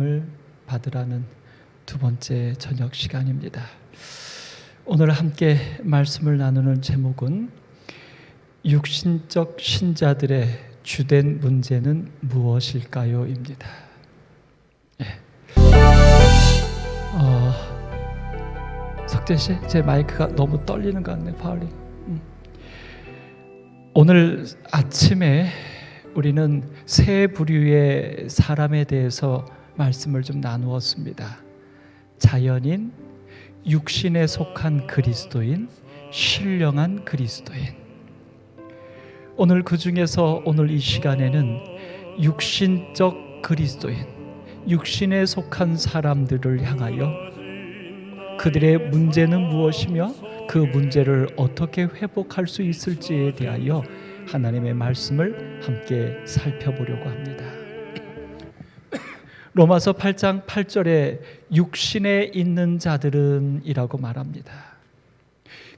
을 받으라는 두 번째 저녁 시간입니다. 오늘 함께 말씀을 나누는 제목은 육신적 신자들의 주된 문제는 무엇일까요? 입니다. 석재 씨, 제 마이크가 너무 떨리는 것 같네요. 파울링. 오늘 아침에 우리는 세 부류의 사람에 대해서 말씀을 좀 나누었습니다. 자연인, 육신에 속한 그리스도인, 신령한 그리스도인. 오늘 그 중에서 오늘 이 시간에는 육신적 그리스도인, 육신에 속한 사람들을 향하여 그들의 문제는 무엇이며 그 문제를 어떻게 회복할 수 있을지에 대하여 하나님의 말씀을 함께 살펴보려고 합니다. 로마서 8장 8절에 육신에 있는 자들은 이라고 말합니다.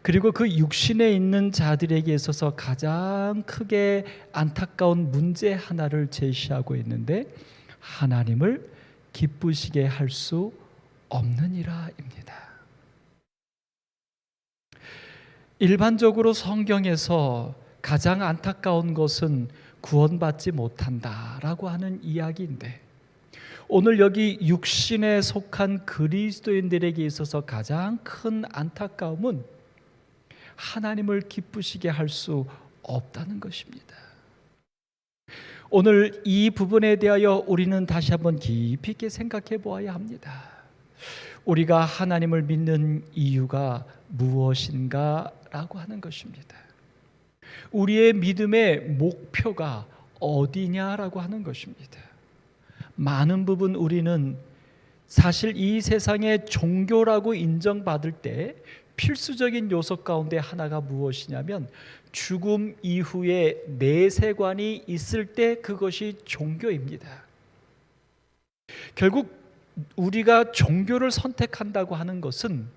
그리고 그 육신에 있는 자들에게 있어서 가장 크게 안타까운 문제 하나를 제시하고 있는데 하나님을 기쁘시게 할 수 없느니라 입니다. 일반적으로 성경에서 가장 안타까운 것은 구원받지 못한다라고 하는 이야기인데 오늘 여기 육신에 속한 그리스도인들에게 있어서 가장 큰 안타까움은 하나님을 기쁘시게 할 수 없다는 것입니다. 오늘 이 부분에 대하여 우리는 다시 한번 깊이 있게 생각해 보아야 합니다. 우리가 하나님을 믿는 이유가 무엇인가 라고 하는 것입니다. 우리의 믿음의 목표가 어디냐라고 하는 것입니다. 많은 부분 우리는 사실 이 세상의 종교라고 인정받을 때 필수적인 요소 가운데 하나가 무엇이냐면 죽음 이후에 내세관이 있을 때 그것이 종교입니다. 결국 우리가 종교를 선택한다고 하는 것은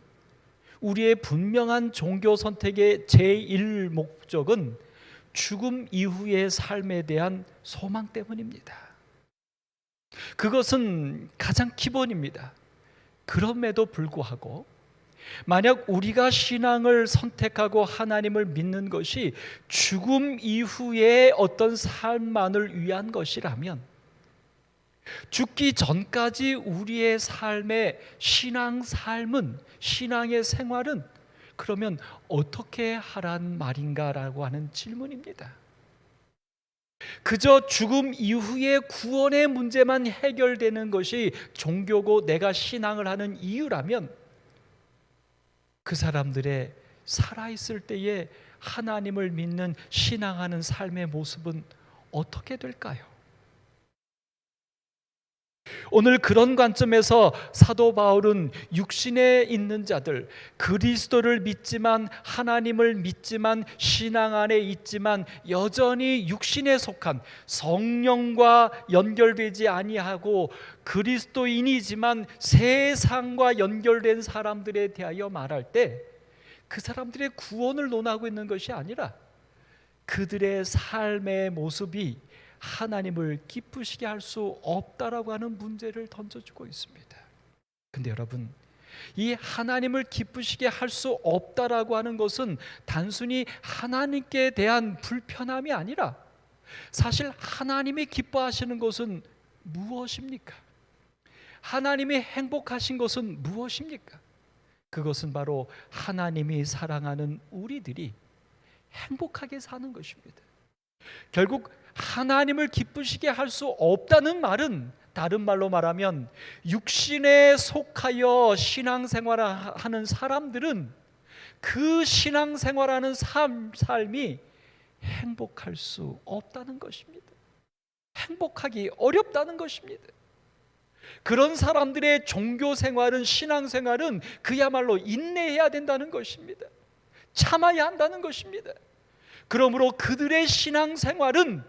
우리의 분명한 종교 선택의 제1 목적은 죽음 이후의 삶에 대한 소망 때문입니다. 그것은 가장 기본입니다. 그럼에도 불구하고 만약 우리가 신앙을 선택하고 하나님을 믿는 것이 죽음 이후의 어떤 삶만을 위한 것이라면 죽기 전까지 우리의 삶의 삶은 신앙의 생활은 그러면 어떻게 하란 말인가라고 하는 질문입니다. 그저 죽음 이후의 구원의 문제만 해결되는 것이 종교고 내가 신앙을 하는 이유라면 그 사람들의 살아있을 때에 하나님을 믿는 신앙하는 삶의 모습은 어떻게 될까요? 오늘 그런 관점에서 사도 바울은 육신에 있는 자들, 그리스도를 믿지만 하나님을 믿지만 신앙 안에 있지만 여전히 육신에 속한 성령과 연결되지 아니하고 그리스도인이지만 세상과 연결된 사람들에 대하여 말할 때 그 사람들의 구원을 논하고 있는 것이 아니라 그들의 삶의 모습이 하나님을 기쁘시게 할 수 없다라고 하는 문제를 던져주고 있습니다. 근데 여러분, 이 하나님을 기쁘시게 할 수 없다라고 하는 것은 단순히 하나님께 대한 불편함이 아니라 사실 하나님이 기뻐하시는 것은 무엇입니까? 하나님이 행복하신 것은 무엇입니까? 그것은 바로 하나님이 사랑하는 우리들이 행복하게 사는 것입니다. 결국 하나님을 기쁘시게 할 수 없다는 말은 다른 말로 말하면 육신에 속하여 신앙생활을 하는 사람들은 그 신앙생활하는 삶이 행복할 수 없다는 것입니다. 행복하기 어렵다는 것입니다. 그런 사람들의 종교생활은 신앙생활은 그야말로 인내해야 된다는 것입니다. 참아야 한다는 것입니다. 그러므로 그들의 신앙생활은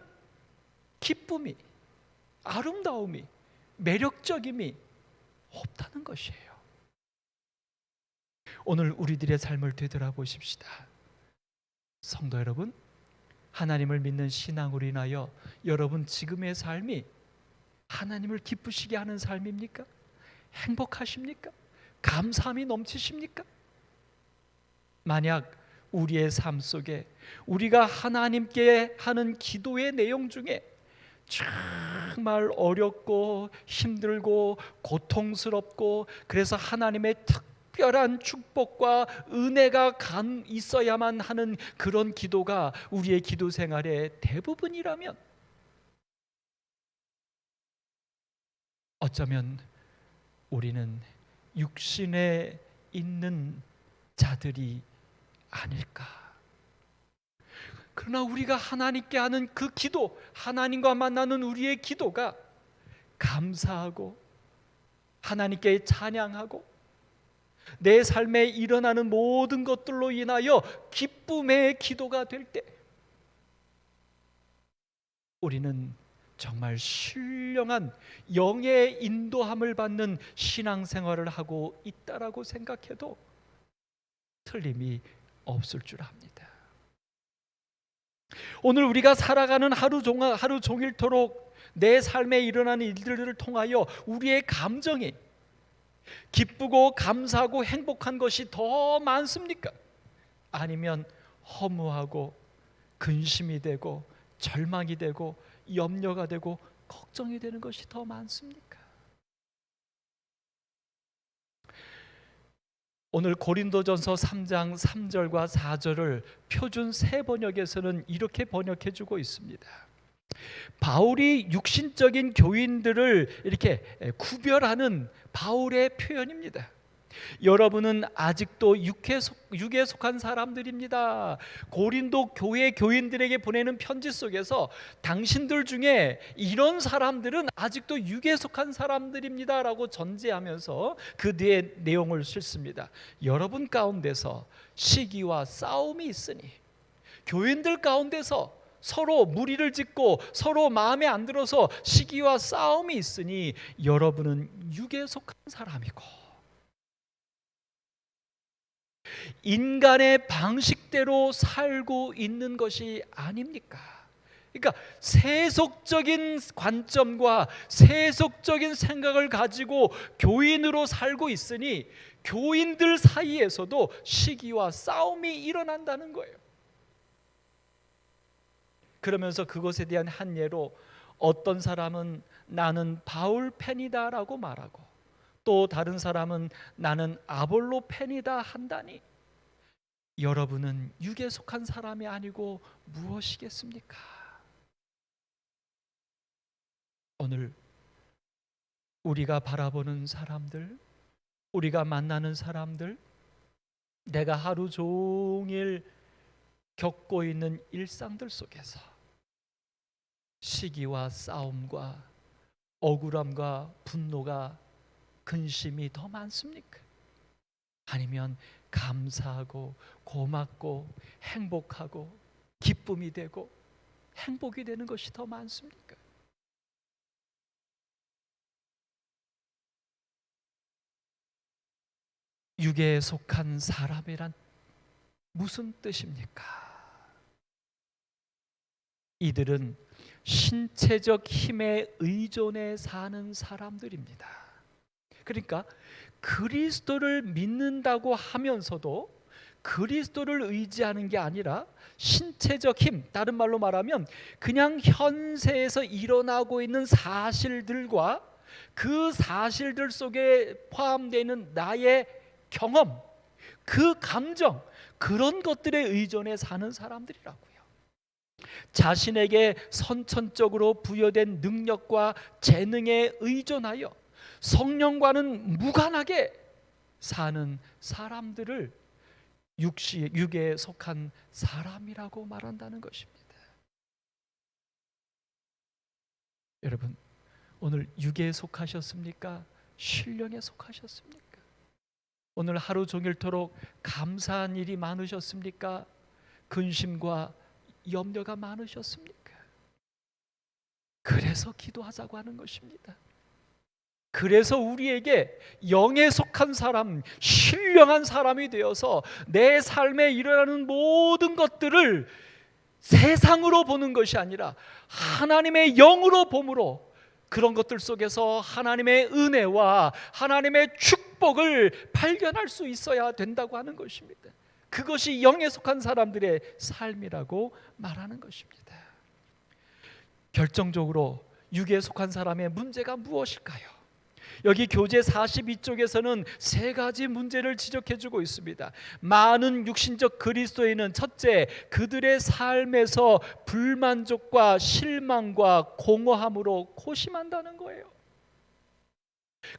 기쁨이, 아름다움이, 매력적임이 없다는 것이에요. 오늘 우리들의 삶을 되돌아보십시다. 성도 여러분, 하나님을 믿는 신앙으로 인하여 여러분 지금의 삶이 하나님을 기쁘시게 하는 삶입니까? 행복하십니까? 감사함이 넘치십니까? 만약 우리의 삶 속에 우리가 하나님께 하는 기도의 내용 중에 정말 어렵고 힘들고 고통스럽고 그래서 하나님의 특별한 축복과 은혜가 있어야만 하는 그런 기도가 우리의 기도 생활의 대부분이라면 어쩌면 우리는 육신에 있는 자들이 아닐까. 그러나 우리가 하나님께 하는 그 기도, 하나님과 만나는 우리의 기도가 감사하고 하나님께 찬양하고 내 삶에 일어나는 모든 것들로 인하여 기쁨의 기도가 될 때 우리는 정말 신령한 영의 인도함을 받는 신앙생활을 하고 있다라고 생각해도 틀림이 없을 줄 압니다. 오늘 우리가 살아가는 하루 종일토록 내 삶에 일어나는 일들을 통하여 우리의 감정이 기쁘고 감사하고 행복한 것이 더 많습니까? 아니면 허무하고 근심이 되고 절망이 되고 염려가 되고 걱정이 되는 것이 더 많습니까? 오늘 고린도전서 3장 3절과 4절을 표준 새 번역에서는 이렇게 번역해 주고 있습니다. 바울이 육신적인 교인들을 이렇게 구별하는 바울의 표현입니다. 여러분은 아직도 육에 속한 사람들입니다. 고린도 교회 교인들에게 보내는 편지 속에서 당신들 중에 이런 사람들은 아직도 육에 속한 사람들입니다 라고 전제하면서 그 뒤에 내용을 읽습니다. 여러분 가운데서 시기와 싸움이 있으니 교인들 가운데서 서로 무리를 짓고 서로 마음에 안 들어서 시기와 싸움이 있으니 여러분은 육에 속한 사람이고 인간의 방식대로 살고 있는 것이 아닙니까? 그러니까 세속적인 관점과 세속적인 생각을 가지고 교인으로 살고 있으니 교인들 사이에서도 시기와 싸움이 일어난다는 거예요. 그러면서 그것에 대한 한 예로 어떤 사람은 나는 바울 팬이다 라고 말하고 또 다른 사람은 나는 아볼로 팬이다 한다니 여러분은 육에 속한 사람이 아니고 무엇이겠습니까? 오늘 우리가 바라보는 사람들, 우리가 만나는 사람들, 내가 하루 종일 겪고 있는 일상들 속에서 시기와 싸움과 억울함과 분노가 근심이 더 많습니까? 아니면 감사하고 고맙고 행복하고 기쁨이 되고 행복이 되는 것이 더 많습니까? 육에 속한 사람이란 무슨 뜻입니까? 이들은 신체적 힘에 의존해 사는 사람들입니다. 그러니까 그리스도를 믿는다고 하면서도 그리스도를 의지하는 게 아니라 신체적 힘, 다른 말로 말하면 그냥 현세에서 일어나고 있는 사실들과 그 사실들 속에 포함되어 있는 나의 경험, 그 감정, 그런 것들에 의존해 사는 사람들이라고요. 자신에게 선천적으로 부여된 능력과 재능에 의존하여 성령과는 무관하게 사는 사람들을 육에 속한 사람이라고 말한다는 것입니다. 여러분, 오늘 육에 속하셨습니까? 신령에 속하셨습니까? 오늘 하루 종일토록 감사한 일이 많으셨습니까? 근심과 염려가 많으셨습니까? 그래서 기도하자고 하는 것입니다. 그래서 우리에게 영에 속한 사람, 신령한 사람이 되어서 내 삶에 일어나는 모든 것들을 세상으로 보는 것이 아니라 하나님의 영으로 봄으로 그런 것들 속에서 하나님의 은혜와 하나님의 축복을 발견할 수 있어야 된다고 하는 것입니다. 그것이 영에 속한 사람들의 삶이라고 말하는 것입니다. 결정적으로 육에 속한 사람의 문제가 무엇일까요? 여기 교재 42쪽에서는 세 가지 문제를 지적해주고 있습니다. 많은 육신적 그리스도인은 첫째, 그들의 삶에서 불만족과 실망과 공허함으로 고심한다는 거예요.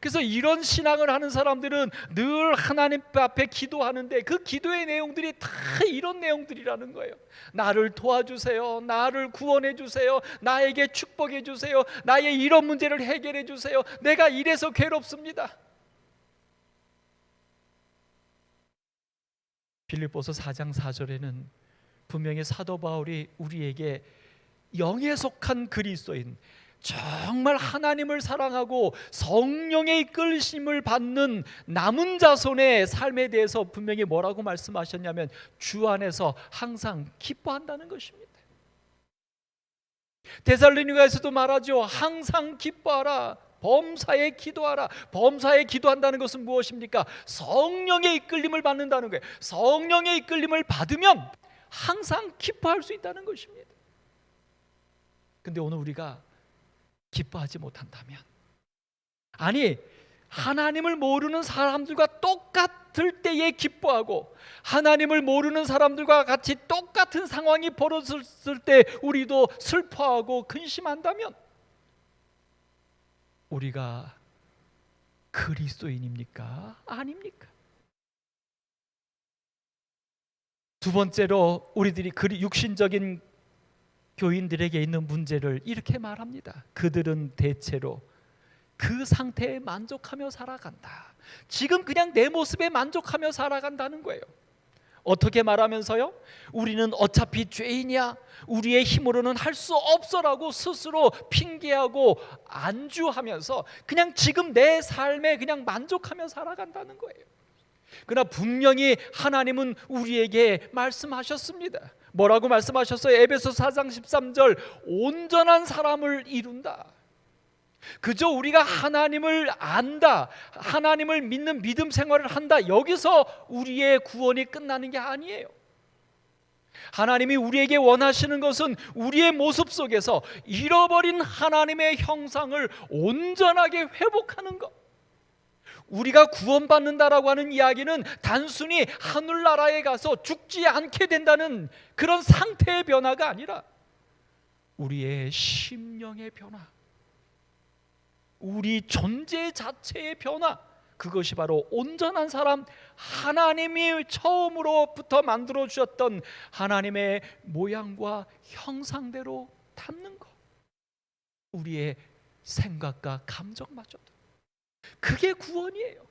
그래서 이런 신앙을 하는 사람들은 늘 하나님 앞에 기도하는데 그 기도의 내용들이 다 이런 내용들이라는 거예요. 나를 도와주세요. 나를 구원해 주세요. 나에게 축복해 주세요. 나의 이런 문제를 해결해 주세요. 내가 이래서 괴롭습니다. 빌립보서 4장 4절에는 분명히 사도 바울이 우리에게 영에 속한 그리스도인, 정말 하나님을 사랑하고 성령의 이끌심을 받는 남은 자손의 삶에 대해서 분명히 뭐라고 말씀하셨냐면 주 안에서 항상 기뻐한다는 것입니다. 데살로니가에서도 말하죠. 항상 기뻐하라. 범사에 기도하라. 범사에 기도한다는 것은 무엇입니까? 성령의 이끌림을 받는다는 거예요. 성령의 이끌림을 받으면 항상 기뻐할 수 있다는 것입니다. 근데 오늘 우리가 기뻐하지 못한다면, 아니 하나님을 모르는 사람들과 똑같을 때에 기뻐하고 하나님을 모르는 사람들과 같이 똑같은 상황이 벌어졌을 때 우리도 슬퍼하고 근심한다면 우리가 그리스도인입니까? 아닙니까? 두 번째로 우리들이 육신적인 교인들에게 있는 문제를 이렇게 말합니다. 그들은 대체로 그 상태에 만족하며 살아간다. 지금 그냥 내 모습에 만족하며 살아간다는 거예요. 어떻게 말하면서요? 우리는 어차피 죄인이야. 우리의 힘으로는 할 수 없어라고 스스로 핑계하고 안주하면서 그냥 지금 내 삶에 그냥 만족하며 살아간다는 거예요. 그러나 분명히 하나님은 우리에게 말씀하셨습니다. 뭐라고 말씀하셨어요? 에베소 4장 13절, 온전한 사람을 이룬다. 그저 우리가 하나님을 안다, 하나님을 믿는 믿음 생활을 한다, 여기서 우리의 구원이 끝나는 게 아니에요. 하나님이 우리에게 원하시는 것은 우리의 모습 속에서 잃어버린 하나님의 형상을 온전하게 회복하는 것. 우리가 구원받는다라고 하는 이야기는 단순히 하늘나라에 가서 죽지 않게 된다는 그런 상태의 변화가 아니라 우리의 심령의 변화, 우리 존재 자체의 변화, 그것이 바로 온전한 사람, 하나님이 처음으로부터 만들어 주셨던 하나님의 모양과 형상대로 닮는 것, 우리의 생각과 감정마저도. 그게 구원이에요.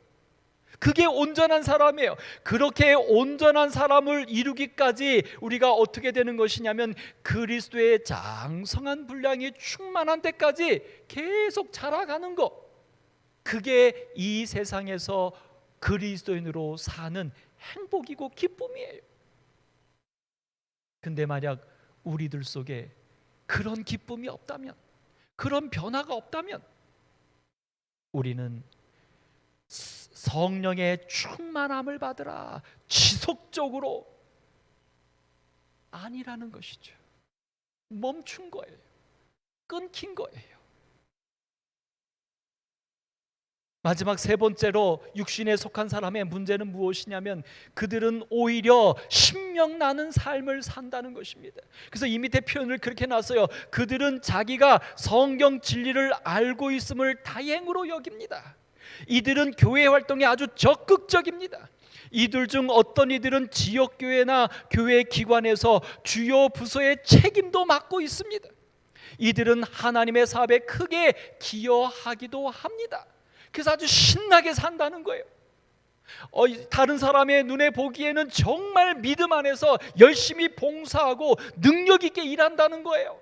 그게 온전한 사람이에요. 그렇게 온전한 사람을 이루기까지 우리가 어떻게 되는 것이냐면 그리스도의 장성한 분량이 충만한 때까지 계속 자라가는 것, 그게 이 세상에서 그리스도인으로 사는 행복이고 기쁨이에요. 근데 만약 우리들 속에 그런 기쁨이 없다면, 그런 변화가 없다면 우리는 성령의 충만함을 받으라 지속적으로 아니라는 것이죠. 멈춘 거예요. 끊긴 거예요. 마지막 세 번째로 육신에 속한 사람의 문제는 무엇이냐면 그들은 오히려 신명나는 삶을 산다는 것입니다. 그래서 이 밑에 표현을 그렇게 놨어요. 그들은 자기가 성경 진리를 알고 있음을 다행으로 여깁니다. 이들은 교회 활동에 아주 적극적입니다. 이들 중 어떤 이들은 지역교회나 교회 기관에서 주요 부서의 책임도 맡고 있습니다. 이들은 하나님의 사업에 크게 기여하기도 합니다. 그래서 아주 신나게 산다는 거예요. 다른 사람의 눈에 보기에는 정말 믿음 안에서 열심히 봉사하고 능력 있게 일한다는 거예요.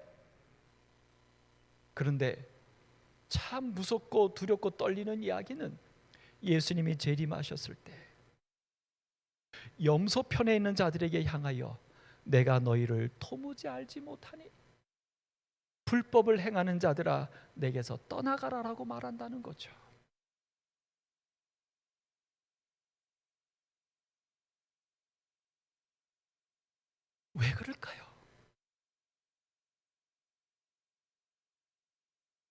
그런데 참 무섭고 두렵고 떨리는 이야기는 예수님이 재림하셨을 때 염소편에 있는 자들에게 향하여 내가 너희를 도무지 알지 못하니 불법을 행하는 자들아 내게서 떠나가라라고 말한다는 거죠. 왜 그럴까요?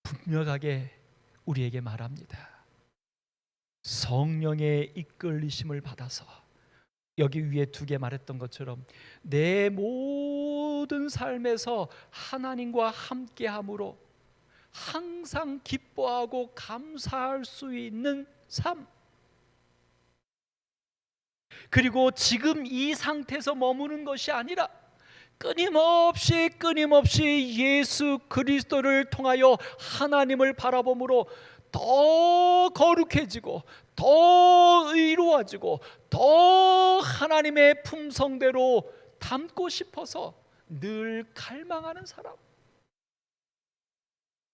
분명하게 우리에게 말합니다. 성령의 이끌리심을 받아서, 여기 위에 두 개 말했던 것처럼 내 모든 삶에서 하나님과 함께함으로 항상 기뻐하고 감사할 수 있는 삶, 그리고 지금 이 상태에서 머무는 것이 아니라 끊임없이 예수 그리스도를 통하여 하나님을 바라봄으로 더 거룩해지고 더 의로워지고 더 하나님의 품성대로 담고 싶어서 늘 갈망하는 사람.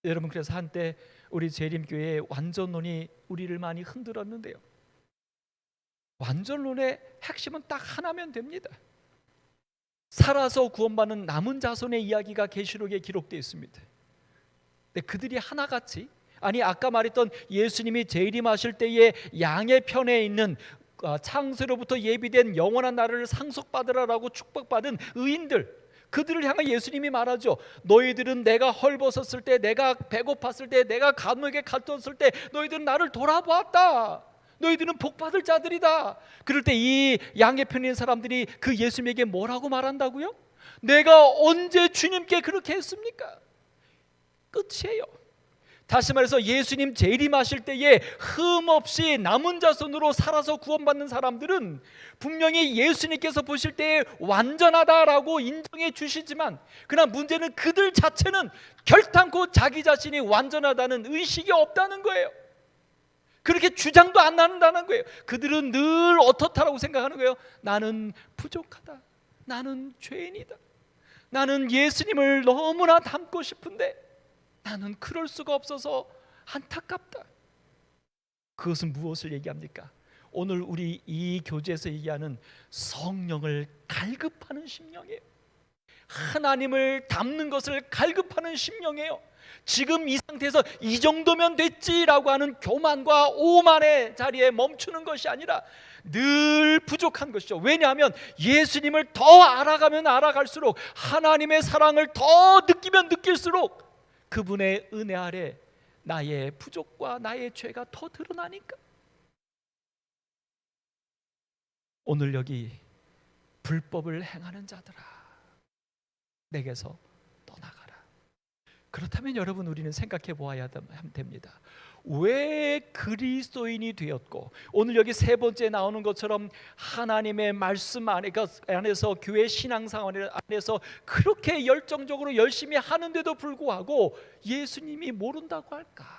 여러분, 그래서 한때 우리 재림교회의 완전론이 우리를 많이 흔들었는데요, 완전론의 핵심은 딱 하나면 됩니다. 살아서 구원받는 남은 자손의 이야기가 계시록에 기록되어 있습니다. 근데 그들이 하나같이, 아니 아까 말했던 예수님이 재림하실 때에 양의 편에 있는 창세로부터 예비된 영원한 나라를 상속받으라라고 축복받은 의인들, 그들을 향해 예수님이 말하죠. 너희들은 내가 헐벗었을 때, 내가 배고팠을 때, 내가 감옥에 갇혔을 때 너희들은 나를 돌아보았다. 너희들은 복받을 자들이다. 그럴 때 이 양의 편에 있는 사람들이 그 예수님에게 뭐라고 말한다고요? 내가 언제 주님께 그렇게 했습니까? 끝이에요. 다시 말해서 예수님 재림하실 때에 흠없이 남은 자손으로 살아서 구원받는 사람들은 분명히 예수님께서 보실 때에 완전하다라고 인정해 주시지만, 그러나 문제는 그들 자체는 결단코 자기 자신이 완전하다는 의식이 없다는 거예요. 그렇게 주장도 안 나눈다는 거예요. 그들은 늘 어떻다라고 생각하는 거예요. 나는 부족하다, 나는 죄인이다, 나는 예수님을 너무나 닮고 싶은데 나는 그럴 수가 없어서 안타깝다. 그것은 무엇을 얘기합니까? 오늘 우리 이 교재에서 얘기하는 성령을 갈급하는 심령이에요. 하나님을 닮는 것을 갈급하는 심령이에요. 지금 이 상태에서 이 정도면 됐지라고 하는 교만과 오만의 자리에 멈추는 것이 아니라 늘 부족한 것이죠. 왜냐하면 예수님을 더 알아가면 알아갈수록, 하나님의 사랑을 더 느끼면 느낄수록 그분의 은혜 아래 나의 부족과 나의 죄가 더 드러나니까. 오늘 여기 불법을 행하는 자들아 내게서 떠나가라. 그렇다면 여러분, 우리는 생각해 보아야 됩니다. 왜 그리스도인이 되었고, 오늘 여기 세 번째 나오는 것처럼 하나님의 말씀 안에서 교회 신앙생활 안에서 그렇게 열정적으로 열심히 하는데도 불구하고 예수님이 모른다고 할까?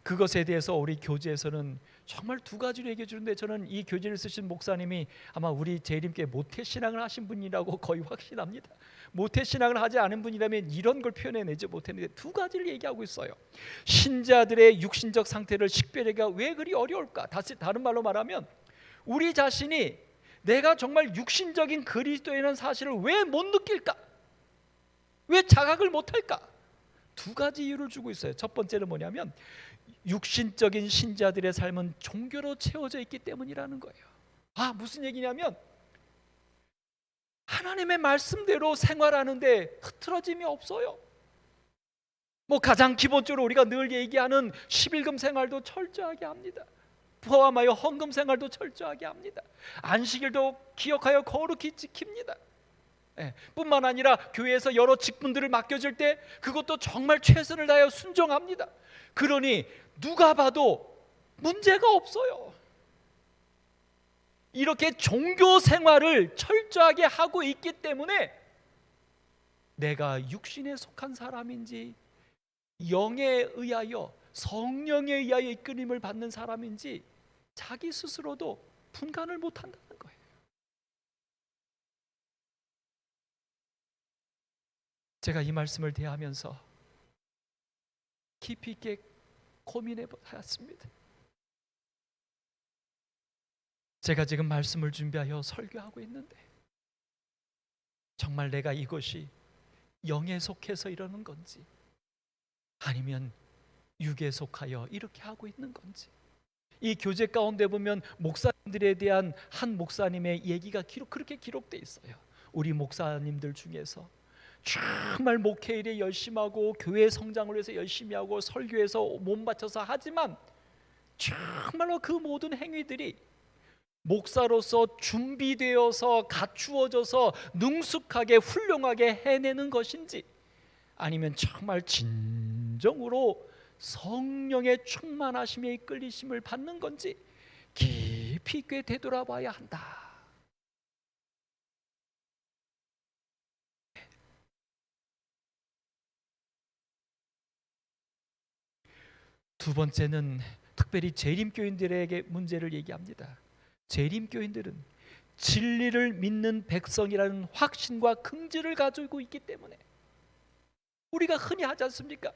그것에 대해서 우리 교재에서는 정말 두 가지로 얘기해 주는데, 저는 이 교재를 쓰신 목사님이 아마 우리 재림교회 모태신앙을 하신 분이라고 거의 확신합니다. 모태신앙을 하지 않은 분이라면 이런 걸 표현해내지 못했는데 두 가지를 얘기하고 있어요. 신자들의 육신적 상태를 식별하기가 왜 그리 어려울까? 다른 말로 말하면 우리 자신이 내가 정말 육신적인 그리스도인이라는 사실을 왜 못 느낄까? 왜 자각을 못할까? 두 가지 이유를 주고 있어요. 첫 번째는 뭐냐면 육신적인 신자들의 삶은 종교로 채워져 있기 때문이라는 거예요. 무슨 얘기냐면 하나님의 말씀대로 생활하는데 흐트러짐이 없어요. 가장 기본적으로 우리가 늘 얘기하는 11금 생활도 철저하게 합니다. 포함하여 헌금 생활도 철저하게 합니다. 안식일도 기억하여 거룩히 지킵니다. 뿐만 아니라 교회에서 여러 직분들을 맡겨질 때 그것도 정말 최선을 다하여 순종합니다. 그러니 누가 봐도 문제가 없어요. 이렇게 종교 생활을 철저하게 하고 있기 때문에 내가 육신에 속한 사람인지 영에 의하여, 성령에 의하여 이끌림을 받는 사람인지 자기 스스로도 분간을 못한다는 거예요. 제가 이 말씀을 대하면서 깊이 있게 고민해 보았습니다. 제가 지금 말씀을 준비하여 설교하고 있는데 정말 내가 이것이 영에 속해서 이러는 건지, 아니면 육에 속하여 이렇게 하고 있는 건지. 이 교재 가운데 보면 목사님들에 대한 한 목사님의 얘기가 그렇게 기록돼 있어요. 우리 목사님들 중에서 정말 목회 일에 열심히 하고 교회 성장을 위해서 열심히 하고 설교에서 몸 바쳐서 하지만 정말로 그 모든 행위들이 목사로서 준비되어서 갖추어져서 능숙하게 훌륭하게 해내는 것인지, 아니면 정말 진정으로 성령의 충만하심에 이끌리심을 받는 건지 깊이 있게 되돌아봐야 한다. 두 번째는 특별히 재림교인들에게 문제를 얘기합니다. 재림교인들은 진리를 믿는 백성이라는 확신과 긍지를 가지고 있기 때문에, 우리가 흔히 하지 않습니까?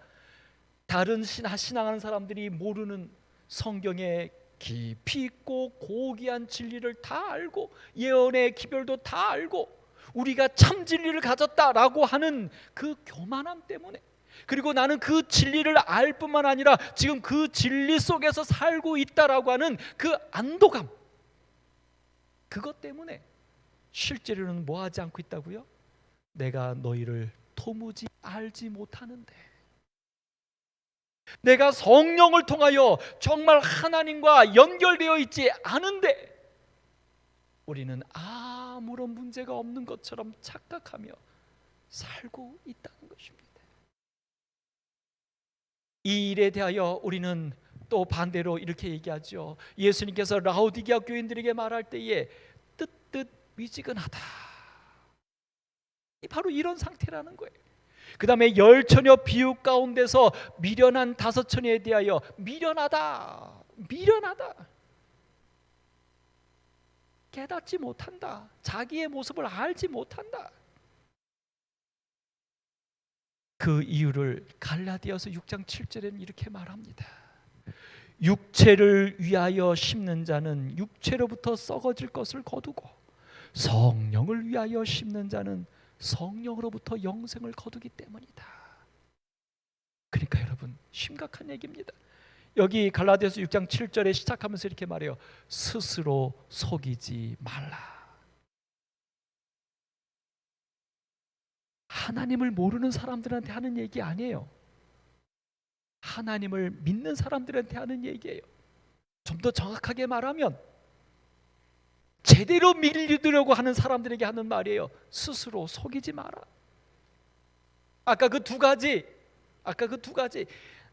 다른 신앙하는 사람들이 모르는 성경에 깊이 있고 고귀한 진리를 다 알고 예언의 기별도 다 알고 우리가 참 진리를 가졌다라고 하는 그 교만함 때문에, 그리고 나는 그 진리를 알 뿐만 아니라 지금 그 진리 속에서 살고 있다라고 하는 그 안도감, 그것 때문에 실제로는 뭐 하지 않고 있다고요? 내가 너희를 도무지 알지 못하는데, 내가 성령을 통하여 정말 하나님과 연결되어 있지 않은데 우리는 아무런 문제가 없는 것처럼 착각하며 살고 있다는 것입니다. 이 일에 대하여 우리는 또 반대로 이렇게 얘기하죠. 예수님께서 라오디게아 교인들에게 말할 때에 뜨뜻 미지근하다, 바로 이런 상태라는 거예요. 그 다음에 10처녀 비유 가운데서 미련한 5처녀에 대하여 미련하다, 미련하다, 깨닫지 못한다, 자기의 모습을 알지 못한다. 그 이유를 갈라디아서 6장 7절에는 이렇게 말합니다. 육체를 위하여 심는 자는 육체로부터 썩어질 것을 거두고 성령을 위하여 심는 자는 성령으로부터 영생을 거두기 때문이다. 그러니까 여러분, 심각한 얘기입니다. 여기 갈라디아서 6장 7절에 시작하면서 이렇게 말해요. 스스로 속이지 말라. 하나님을 모르는 사람들한테 하는 얘기 아니에요. 하나님을 믿는 사람들한테 하는 얘기예요. 좀 더 정확하게 말하면 제대로 믿으려고 하는 사람들에게 하는 말이에요. 스스로 속이지 마라. 아까 그 두 가지,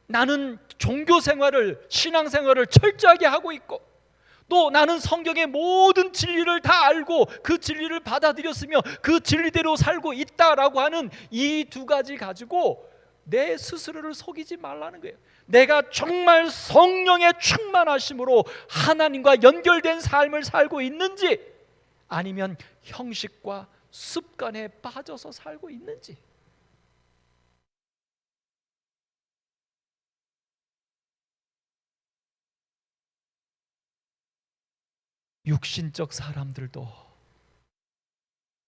나는 종교 생활을, 신앙 생활을 철저하게 하고 있고, 또 나는 성경의 모든 진리를 다 알고 그 진리를 받아들였으며 그 진리대로 살고 있다라고 하는 이 두 가지 가지고 내 스스로를 속이지 말라는 거예요. 내가 정말 성령의 충만하심으로 하나님과 연결된 삶을 살고 있는지, 아니면 형식과 습관에 빠져서 살고 있는지. 육신적 사람들도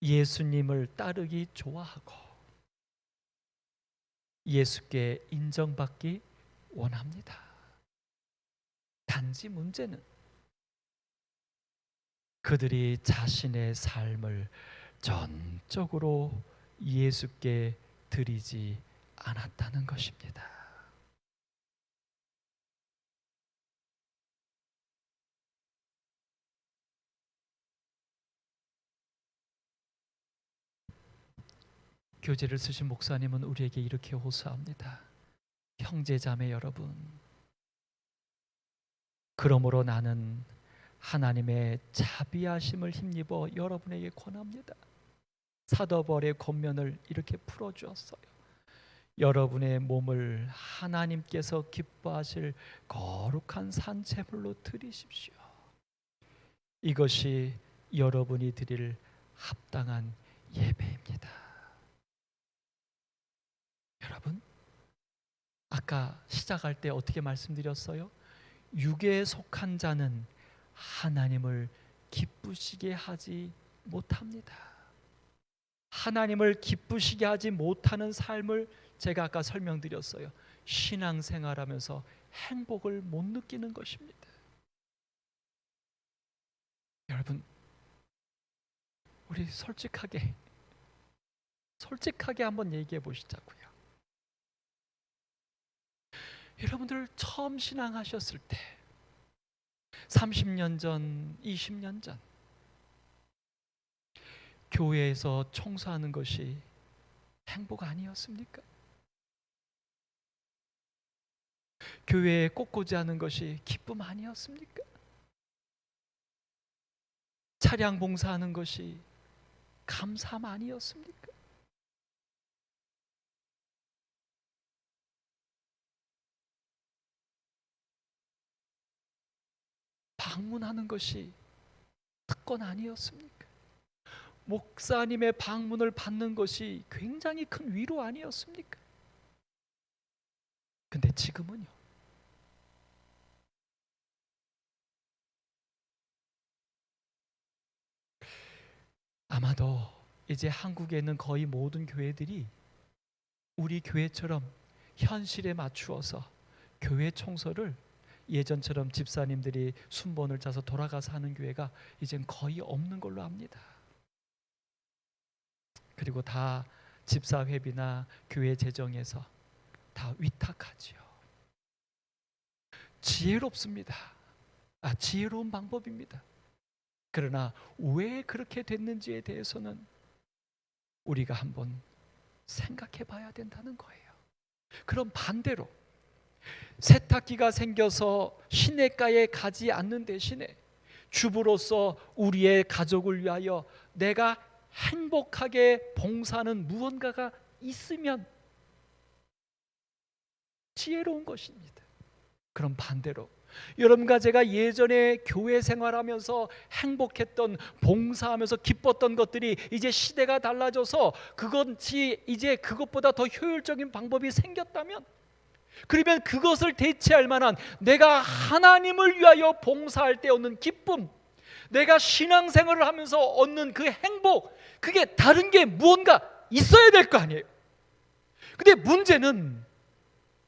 예수님을 따르기 좋아하고 예수께 인정받기 원합니다. 단지 문제는 그들이 자신의 삶을 전적으로 예수께 드리지 않았다는 것입니다. 교재를 쓰신 목사님은 우리에게 이렇게 호소합니다. 형제자매 여러분, 그러므로 나는 하나님의 자비하심을 힘입어 여러분에게 권합니다. 사도 바울의 권면을 이렇게 풀어주었어요. 여러분의 몸을 하나님께서 기뻐하실 거룩한 산제물로 드리십시오. 이것이 여러분이 드릴 합당한 예배입니다. 여러분, 아까 시작할 때 어떻게 말씀드렸어요? 육에 속한 자는 하나님을 기쁘시게 하지 못합니다. 하나님을 기쁘시게 하지 못하는 삶을 제가 아까 설명드렸어요. 신앙생활하면서 행복을 못 느끼는 것입니다. 여러분, 우리 솔직하게 한번 얘기해 보시자고요. 여러분들 처음 신앙하셨을 때 30년 전, 20년 전 교회에서 청소하는 것이 행복 아니었습니까? 교회에 꽃꽂이하는 것이 기쁨 아니었습니까? 차량 봉사하는 것이 감사함 아니었습니까? 방문하는 것이 특권 아니었습니까? 목사님의 방문을 받는 것이 굉장히 큰 위로 아니었습니까? 근데 지금은요, 아마도 이제 한국에 있는 거의 모든 교회들이 우리 교회처럼 현실에 맞추어서 교회 청소를 예전처럼 집사님들이 순번을 짜서 돌아가서 하는 교회가 이젠 거의 없는 걸로 압니다. 그리고 다 집사회비나 교회 재정에서 다 위탁하지요. 지혜롭습니다. 지혜로운 방법입니다. 그러나 왜 그렇게 됐는지에 대해서는 우리가 한번 생각해 봐야 된다는 거예요. 그럼 반대로 세탁기가 생겨서 시내가에 가지 않는 대신에 주부로서 우리의 가족을 위하여 내가 행복하게 봉사하는 무언가가 있으면 지혜로운 것입니다. 그럼 반대로 여러분과 제가 예전에 교회 생활하면서 행복했던, 봉사하면서 기뻤던 것들이 이제 시대가 달라져서 그것이 이제 그것보다 더 효율적인 방법이 생겼다면, 그러면 그것을 대체할 만한 내가 하나님을 위하여 봉사할 때 얻는 기쁨, 내가 신앙생활을 하면서 얻는 그 행복, 그게 다른 게 무언가 있어야 될 거 아니에요. 근데 문제는,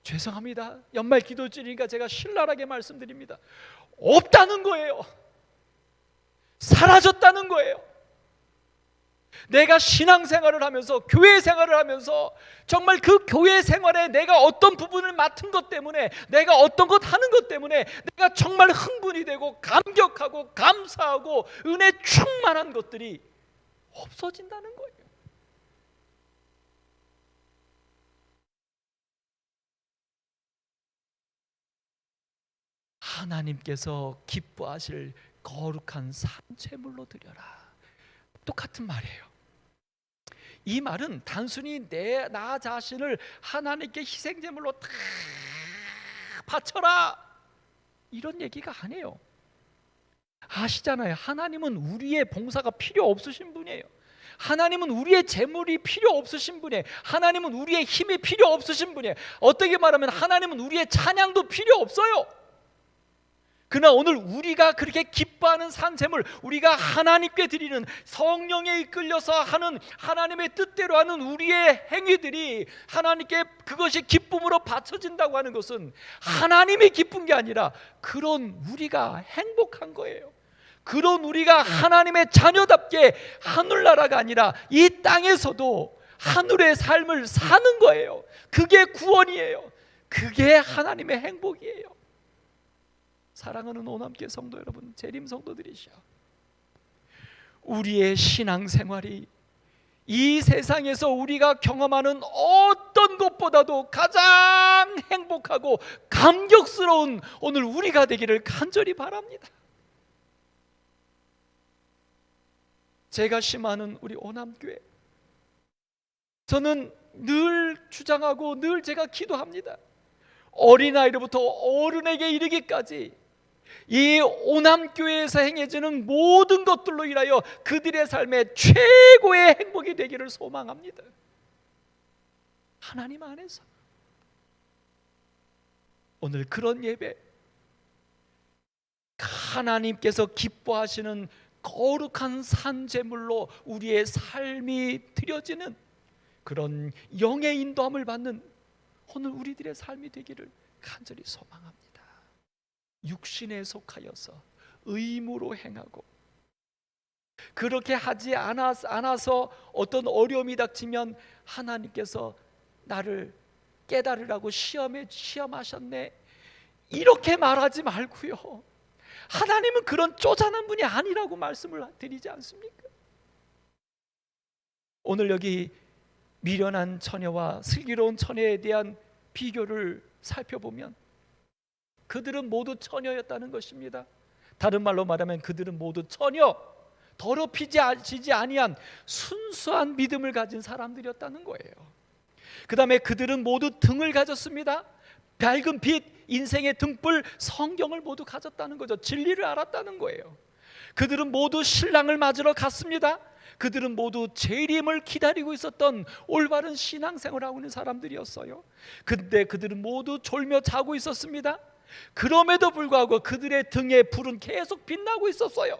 죄송합니다, 연말 기도주니까 제가 신랄하게 말씀드립니다, 없다는 거예요. 사라졌다는 거예요. 내가 신앙생활을 하면서, 교회 생활을 하면서 정말 그 교회 생활에 내가 어떤 부분을 맡은 것 때문에, 내가 어떤 것 하는 것 때문에 내가 정말 흥분이 되고 감격하고 감사하고 은혜 충만한 것들이 없어진다는 거예요. 하나님께서 기뻐하실 거룩한 산채물로 드려라. 똑같은 말이에요. 이 말은 단순히 나 자신을 하나님께 희생제물로 다 바쳐라, 이런 얘기가 아니에요. 아시잖아요. 하나님은 우리의 봉사가 필요 없으신 분이에요. 하나님은 우리의 재물이 필요 없으신 분이에요. 하나님은 우리의 힘이 필요 없으신 분이에요. 어떻게 말하면 하나님은 우리의 찬양도 필요 없어요. 그러나 오늘 우리가 그렇게 기뻐하는 산재물, 우리가 하나님께 드리는, 성령에 이끌려서 하는, 하나님의 뜻대로 하는 우리의 행위들이 하나님께 그것이 기쁨으로 바쳐진다고 하는 것은 하나님이 기쁜 게 아니라 그런 우리가 행복한 거예요. 그런 우리가 하나님의 자녀답게 하늘나라가 아니라 이 땅에서도 하늘의 삶을 사는 거예요. 그게 구원이에요. 그게 하나님의 행복이에요. 사랑하는 오남교회 성도 여러분, 재림 성도들이시여, 우리의 신앙생활이 이 세상에서 우리가 경험하는 어떤 것보다도 가장 행복하고 감격스러운 오늘 우리가 되기를 간절히 바랍니다. 제가 심하는 우리 오남교회, 저는 늘 주장하고 늘 제가 기도합니다. 어린아이로부터 어른에게 이르기까지 이 오남교회에서 행해지는 모든 것들로 인하여 그들의 삶의 최고의 행복이 되기를 소망합니다. 하나님 안에서 오늘 그런 예배, 하나님께서 기뻐하시는 거룩한 산제물로 우리의 삶이 드려지는 그런 영의 인도함을 받는 오늘 우리들의 삶이 되기를 간절히 소망합니다. 육신에 속하여서 의무로 행하고, 그렇게 하지 않아서 어떤 어려움이 닥치면 하나님께서 나를 깨달으라고 시험하셨네, 이렇게 말하지 말고요, 하나님은 그런 쪼잔한 분이 아니라고 말씀을 드리지 않습니까? 오늘 여기 미련한 처녀와 슬기로운 처녀에 대한 비교를 살펴보면 그들은 모두 처녀였다는 것입니다. 다른 말로 말하면 그들은 모두 처녀, 더럽히지 아니한 순수한 믿음을 가진 사람들이었다는 거예요. 그 다음에 그들은 모두 등을 가졌습니다. 밝은 빛, 인생의 등불, 성경을 모두 가졌다는 거죠. 진리를 알았다는 거예요. 그들은 모두 신랑을 맞으러 갔습니다. 그들은 모두 재림을 기다리고 있었던 올바른 신앙생활을 하고 있는 사람들이었어요. 근데 그들은 모두 졸며 자고 있었습니다. 그럼에도 불구하고 그들의 등에 불은 계속 빛나고 있었어요.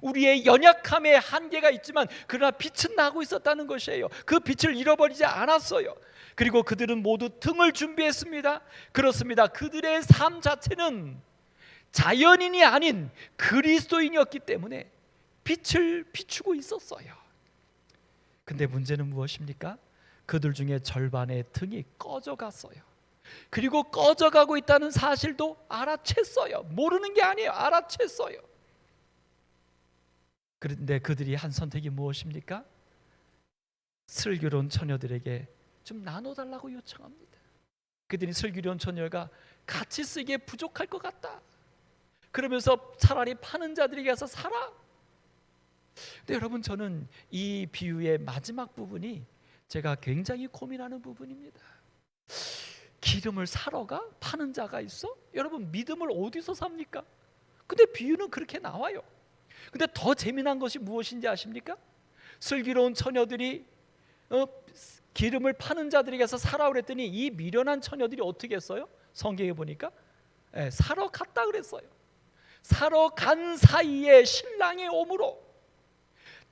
우리의 연약함에 한계가 있지만 그러나 빛은 나고 있었다는 것이에요. 그 빛을 잃어버리지 않았어요. 그리고 그들은 모두 등을 준비했습니다. 그렇습니다. 그들의 삶 자체는 자연인이 아닌 그리스도인이었기 때문에 빛을 비추고 있었어요. 근데 문제는 무엇입니까? 그들 중에 절반의 등이 꺼져갔어요. 그리고 꺼져가고 있다는 사실도 알아챘어요. 모르는 게 아니에요. 알아챘어요. 그런데 그들이 한 선택이 무엇입니까? 슬기로운 처녀들에게 좀 나눠달라고 요청합니다. 그들이 슬기로운 처녀가 같이 쓰기에 부족할 것 같다, 그러면서 차라리 파는 자들에게 가서 사라. 근데 여러분, 저는 이 비유의 마지막 부분이 제가 굉장히 고민하는 부분입니다. 기름을 사러 가? 파는 자가 있어? 여러분, 믿음을 어디서 삽니까? 근데 비유는 그렇게 나와요. 근데 더 재미난 것이 무엇인지 아십니까? 슬기로운 처녀들이 기름을 파는 자들에게서 사라 그랬더니 이 미련한 처녀들이 어떻게 했어요? 성경에 보니까 사러 갔다 그랬어요. 사러 간 사이에 신랑이 오므로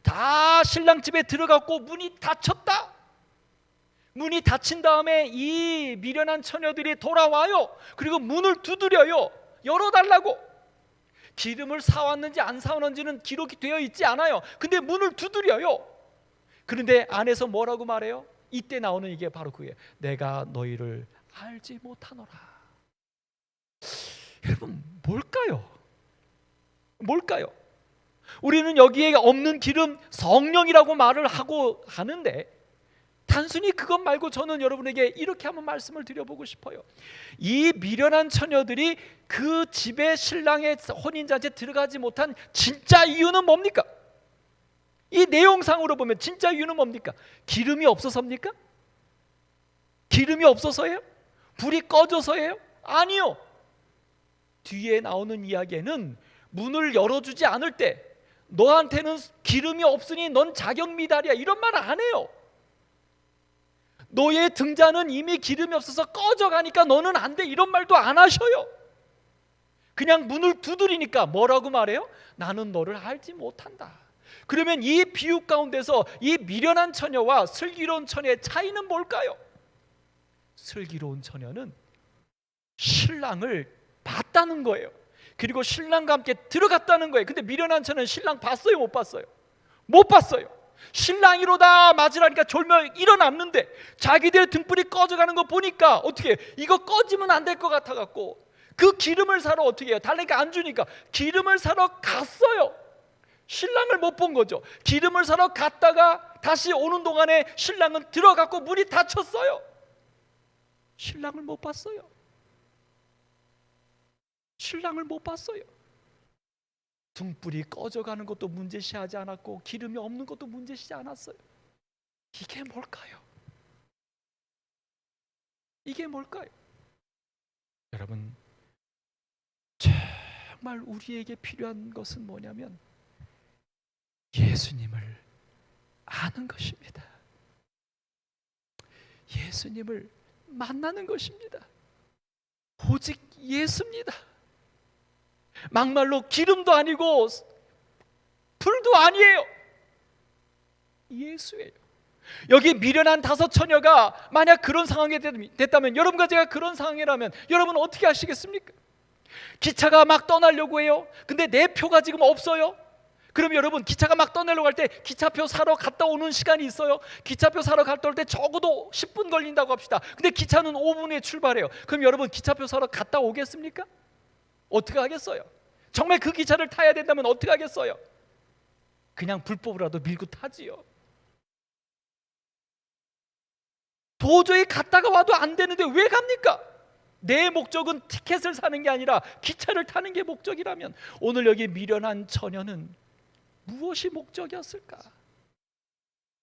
다 신랑 집에 들어갔고 문이 닫혔다. 문이 닫힌 다음에 이 미련한 처녀들이 돌아와요. 그리고 문을 두드려요. 열어달라고. 기름을 사왔는지 안 사왔는지는 기록이 되어 있지 않아요. 근데 문을 두드려요. 그런데 안에서 뭐라고 말해요? 이때 나오는 이게 바로 그게 내가 너희를 알지 못하노라. 여러분, 뭘까요? 우리는 여기에 없는 기름, 성령이라고 말을 하고 하는데 단순히 그것 말고 저는 여러분에게 이렇게 한번 말씀을 드려보고 싶어요. 이 미련한 처녀들이 그 집에 신랑의 혼인잔치에 들어가지 못한 진짜 이유는 뭡니까? 이 내용상으로 보면 진짜 이유는 뭡니까? 기름이 없어서입니까? 기름이 없어서예요? 불이 꺼져서예요? 아니요. 뒤에 나오는 이야기에는 문을 열어주지 않을 때 너한테는 기름이 없으니 넌 자격미달이야, 이런 말 안 해요. 너의 등잔은 이미 기름이 없어서 꺼져가니까 너는 안 돼, 이런 말도 안 하셔요. 그냥 문을 두드리니까 뭐라고 말해요? 나는 너를 알지 못한다. 그러면 이 비유 가운데서 이 미련한 처녀와 슬기로운 처녀의 차이는 뭘까요? 슬기로운 처녀는 신랑을 봤다는 거예요. 그리고 신랑과 함께 들어갔다는 거예요. 근데 미련한 처녀는 신랑 봤어요, 못 봤어요? 못 봤어요. 신랑이로다 맞으라니까 졸며 일어났는데 자기들 등불이 꺼져가는 거 보니까 어떻게 이거 꺼지면 안 될 것 같아 갖고 그 기름을 사러 어떻게 해요? 달라니까 안 주니까 기름을 사러 갔어요. 신랑을 못 본 거죠. 기름을 사러 갔다가 다시 오는 동안에 신랑은 들어갔고 문이 닫혔어요. 신랑을 못 봤어요. 신랑을 못 봤어요. 등불이 꺼져가는 것도 문제시하지 않았고 기름이 없는 것도 문제시하지 않았어요. 이게 뭘까요? 이게 뭘까요? 여러분, 정말 우리에게 필요한 것은 뭐냐면 예수님을 아는 것입니다. 예수님을 만나는 것입니다. 오직 예수입니다. 막말로 기름도 아니고 불도 아니에요. 예수예요. 여기 미련한 5 처녀가 만약 그런 상황이 됐다면, 여러분과 제가 그런 상황이라면 여러분은 어떻게 하시겠습니까? 기차가 막 떠나려고 해요. 근데 내 표가 지금 없어요. 그럼 여러분, 기차가 막 떠나려고 할 때 기차표 사러 갔다 오는 시간이 있어요. 기차표 사러 갔다 올 때 적어도 10분 걸린다고 합시다. 근데 기차는 5분에 출발해요. 그럼 여러분, 기차표 사러 갔다 오겠습니까? 어떻게 하겠어요? 정말 그 기차를 타야 된다면 어떻게 하겠어요? 그냥 불법으로라도 밀고 타지요. 도저히 갔다가 와도 안 되는데 왜 갑니까? 내 목적은 티켓을 사는 게 아니라 기차를 타는 게 목적이라면, 오늘 여기 미련한 처녀는 무엇이 목적이었을까?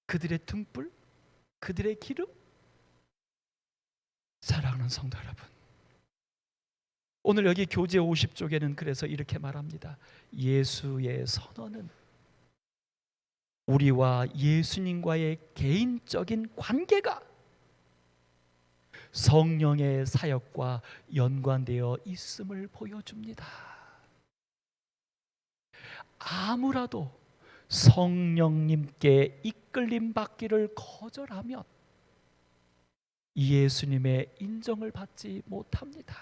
그들의 등불? 그들의 기름? 사랑하는 성도 여러분, 오늘 여기 교재 50쪽에는 그래서 이렇게 말합니다. 예수의 선언은 우리와 예수님과의 개인적인 관계가 성령의 사역과 연관되어 있음을 보여줍니다. 아무라도 성령님께 이끌림 받기를 거절하면 예수님의 인정을 받지 못합니다.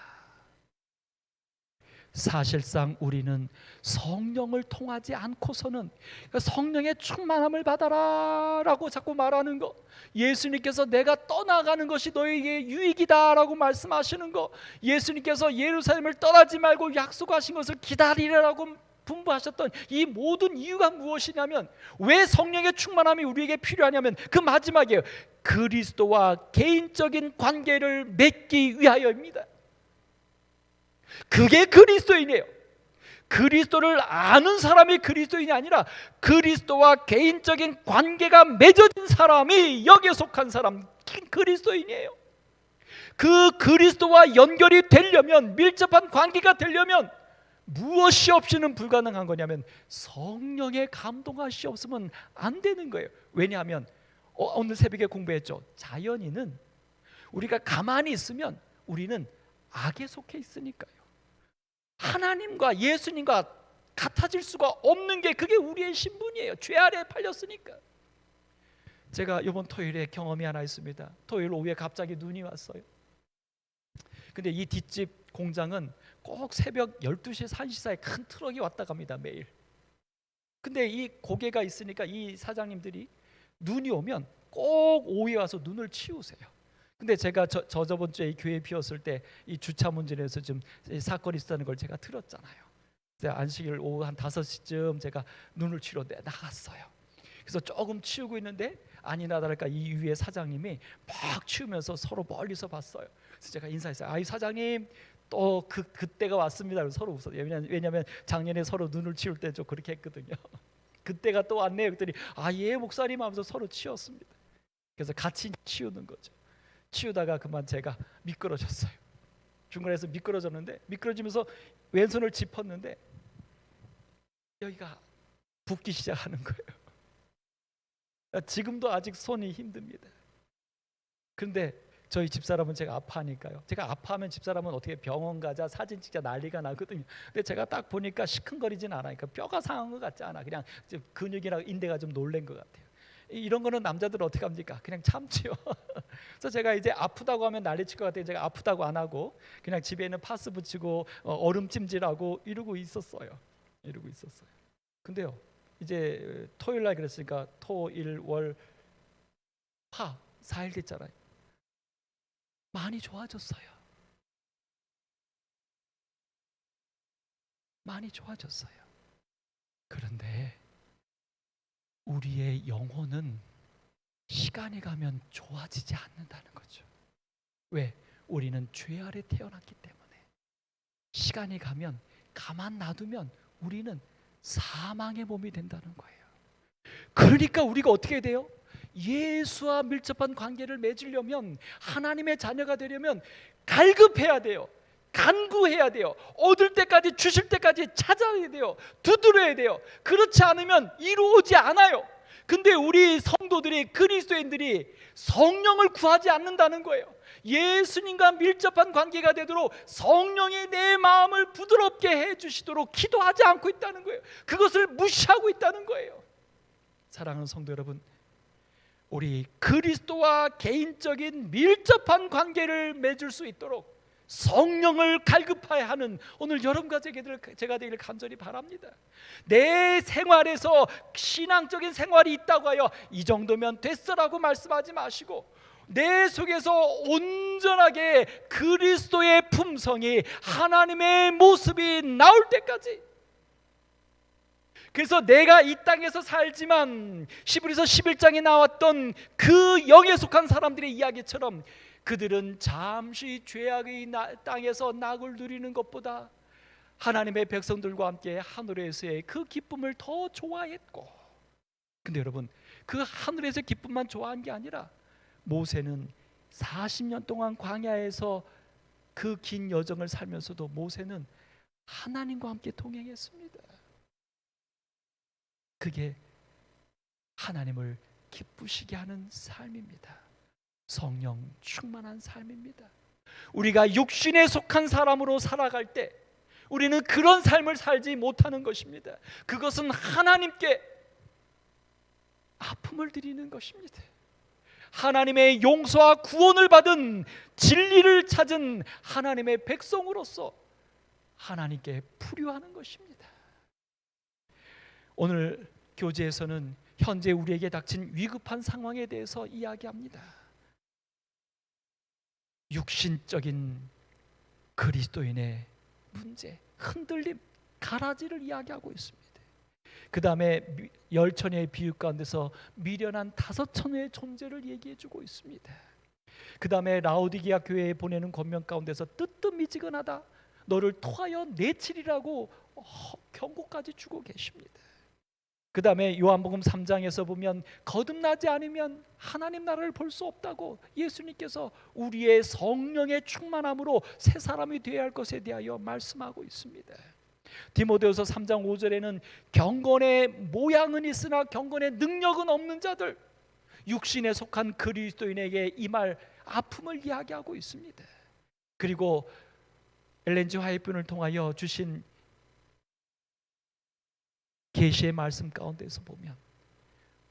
사실상 우리는 성령을 통하지 않고서는, 성령의 충만함을 받아라 라고 자꾸 말하는 거, 예수님께서 내가 떠나가는 것이 너에게 유익이다 라고 말씀하시는 거, 예수님께서 예루살렘을 떠나지 말고 약속하신 것을 기다리라고 분부하셨던 이 모든 이유가 무엇이냐면, 왜 성령의 충만함이 우리에게 필요하냐면 그 마지막이에요. 그리스도와 개인적인 관계를 맺기 위하여입니다. 그게 그리스도인이에요. 그리스도를 아는 사람이 그리스도인이 아니라 그리스도와 개인적인 관계가 맺어진 사람이 여기에 속한 사람, 그리스도인이에요. 그 그리스도와 연결이 되려면, 밀접한 관계가 되려면 무엇이 없이는 불가능한 거냐면 성령의 감동하시 없으면 안 되는 거예요. 왜냐하면 오늘 새벽에 공부했죠. 자연인은 우리가 가만히 있으면 우리는 악에 속해 있으니까요. 하나님과 예수님과 같아질 수가 없는 게 그게 우리의 신분이에요. 죄 아래에 팔렸으니까. 제가 이번 토요일에 경험이 하나 있습니다. 토요일 오후에 갑자기 눈이 왔어요. 근데 이 뒷집 공장은 꼭 새벽 12시, 1시 사이에 큰 트럭이 왔다 갑니다, 매일. 근데 이 고개가 있으니까 이 사장님들이 눈이 오면 꼭 오후에 와서 눈을 치우세요. 근데 제가 저번 주에 이 교회 비웠을 때 이 주차 문제에서 좀 사건이 있었다는 걸 제가 들었잖아요. 안식일 오후 한 5시쯤 제가 눈을 치러 나갔어요. 그래서 조금 치우고 있는데 아니나 다를까 이 위에 사장님이 막 치우면서 서로 멀리서 봤어요. 그래서 제가 인사했어요. 아이 사장님, 또 그때가 왔습니다. 서로 웃었어요. 왜냐하면 작년에 서로 눈을 치울 때 좀 그렇게 했거든요. 그때가 또 왔네요. 그랬더니 예 목사님 하면서 서로 치웠습니다. 그래서 같이 치우는 거죠. 치우다가 그만 제가 미끄러졌어요. 중간에서 미끄러졌는데, 미끄러지면서 왼손을 짚었는데 여기가 붓기 시작하는 거예요. 지금도 아직 손이 힘듭니다. 그런데 저희 집사람은 제가 아파하니까요. 제가 아파하면 집사람은 어떻게 병원 가자, 사진 찍자 난리가 나거든요. 근데 제가 딱 보니까 시큰거리진 않아요. 뼈가 상한 것 같지 않아. 그냥 근육이나 인대가 좀 놀란 것 같아요. 이런 거는 남자들은 어떻게 합니까? 그냥 참지요. 그래서 제가 이제 아프다고 하면 난리칠 것 같아요. 제가 아프다고 안 하고 그냥 집에 있는 파스 붙이고 얼음 찜질하고 이러고 있었어요. 근데요, 이제 토요일 날 그랬으니까 토, 일, 월, 화 4일 됐잖아요. 많이 좋아졌어요. 많이 좋아졌어요. 그런데 우리의 영혼은 시간이 가면 좋아지지 않는다는 거죠. 왜? 우리는 죄 아래 태어났기 때문에. 시간이 가면, 가만 놔두면 우리는 사망의 몸이 된다는 거예요. 그러니까 우리가 어떻게 돼요? 예수와 밀접한 관계를 맺으려면, 하나님의 자녀가 되려면 갈급해야 돼요. 간구해야 돼요. 얻을 때까지, 주실 때까지 찾아야 돼요. 두드려야 돼요. 그렇지 않으면 이루어지지 않아요. 근데 우리 성도들이, 그리스도인들이 성령을 구하지 않는다는 거예요. 예수님과 밀접한 관계가 되도록 성령이 내 마음을 부드럽게 해주시도록 기도하지 않고 있다는 거예요. 그것을 무시하고 있다는 거예요. 사랑하는 성도 여러분, 우리 그리스도와 개인적인 밀접한 관계를 맺을 수 있도록 성령을 갈급해야 하는 오늘 여러분과 제가 되기를 간절히 바랍니다. 내 생활에서 신앙적인 생활이 있다고 하여 이 정도면 됐어라고 말씀하지 마시고, 내 속에서 온전하게 그리스도의 품성이, 하나님의 모습이 나올 때까지. 그래서 내가 이 땅에서 살지만 히브리서 11장에 나왔던 그 영에 속한 사람들의 이야기처럼 그들은 잠시 죄악의 땅에서 낙을 누리는 것보다 하나님의 백성들과 함께 하늘에서의 그 기쁨을 더 좋아했고, 근데 여러분, 그 하늘에서의 기쁨만 좋아한 게 아니라 모세는 40년 동안 광야에서 그 긴 여정을 살면서도 모세는 하나님과 함께 동행했습니다. 그게 하나님을 기쁘시게 하는 삶입니다. 성령 충만한 삶입니다. 우리가 육신에 속한 사람으로 살아갈 때 우리는 그런 삶을 살지 못하는 것입니다. 그것은 하나님께 아픔을 드리는 것입니다. 하나님의 용서와 구원을 받은, 진리를 찾은 하나님의 백성으로서 하나님께 풀유하는 것입니다. 오늘 교제에서는 현재 우리에게 닥친 위급한 상황에 대해서 이야기합니다. 육신적인 그리스도인의 문제, 흔들림, 가라지를 이야기하고 있습니다. 그 다음에 열처녀의 비유 가운데서 미련한 5처녀의 존재를 얘기해주고 있습니다. 그 다음에 라오디게아 교회에 보내는 권면 가운데서 뜨뜻미지근하다, 너를 토하여 내치리라고 경고까지 주고 계십니다. 그 다음에 요한복음 3장에서 보면 거듭나지 않으면 하나님 나라를 볼 수 없다고 예수님께서 우리의 성령의 충만함으로 새 사람이 되어야 할 것에 대하여 말씀하고 있습니다. 디모데후서 3장 5절에는 경건의 모양은 있으나 경건의 능력은 없는 자들, 육신에 속한 그리스도인에게 이 말 아픔을 이야기하고 있습니다. 그리고 엘렌 G 화이트를 통하여 주신 계시의 말씀 가운데서 보면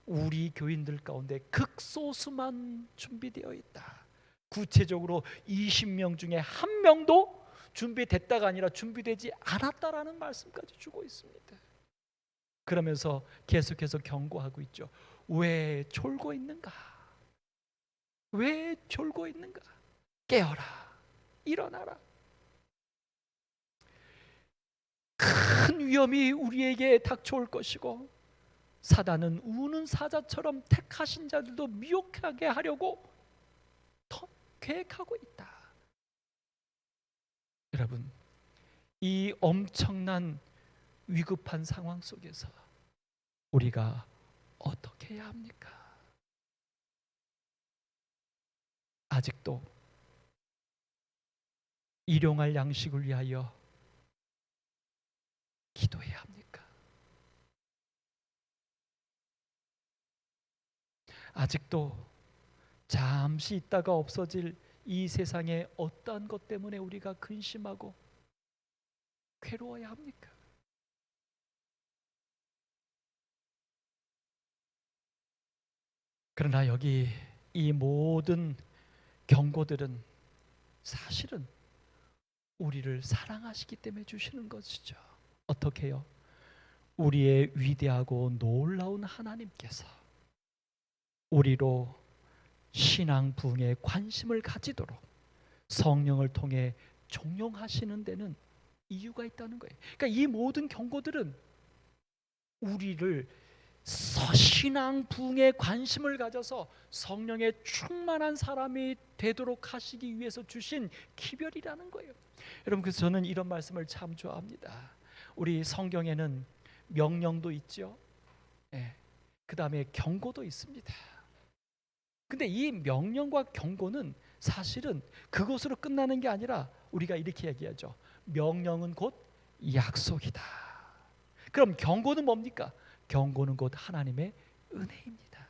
우리 교인들 가운데 극소수만 준비되어 있다. 구체적으로 20명 중에 한 명도 준비됐다가 아니라 준비되지 않았다라는 말씀까지 주고 있습니다. 그러면서 계속해서 경고하고 있죠. 왜 졸고 있는가? 왜 졸고 있는가? 깨어라, 일어나라. 큰 위험이 우리에게 닥쳐올 것이고, 사단은 우는 사자처럼 택하신 자들도 미혹하게 하려고 더 계획하고 있다. 여러분, 이 엄청난 위급한 상황 속에서 우리가 어떻게 해야 합니까? 아직도 일용할 양식을 위하여 기도해야 합니까? 아직도 잠시 있다가 없어질 이 세상의 어떠한 것 때문에 우리가 근심하고 괴로워야 합니까? 그러나 여기 이 모든 경고들은 사실은 우리를 사랑하시기 때문에 주시는 것이죠. 어떻게 해요? 우리의 위대하고 놀라운 하나님께서 우리로 신앙 부흥에 관심을 가지도록 성령을 통해 종용하시는 데는 이유가 있다는 거예요. 그러니까 이 모든 경고들은 우리를 신앙 부흥에 관심을 가져서 성령의 충만한 사람이 되도록 하시기 위해서 주신 기별이라는 거예요. 여러분, 그래서 저는 이런 말씀을 참 좋아합니다. 우리 성경에는 명령도 있죠. 그 다음에 경고도 있습니다. 근데 이 명령과 경고는 사실은 그것으로 끝나는 게 아니라 우리가 이렇게 얘기하죠. 명령은 곧 약속이다. 그럼 경고는 뭡니까? 경고는 곧 하나님의 은혜입니다.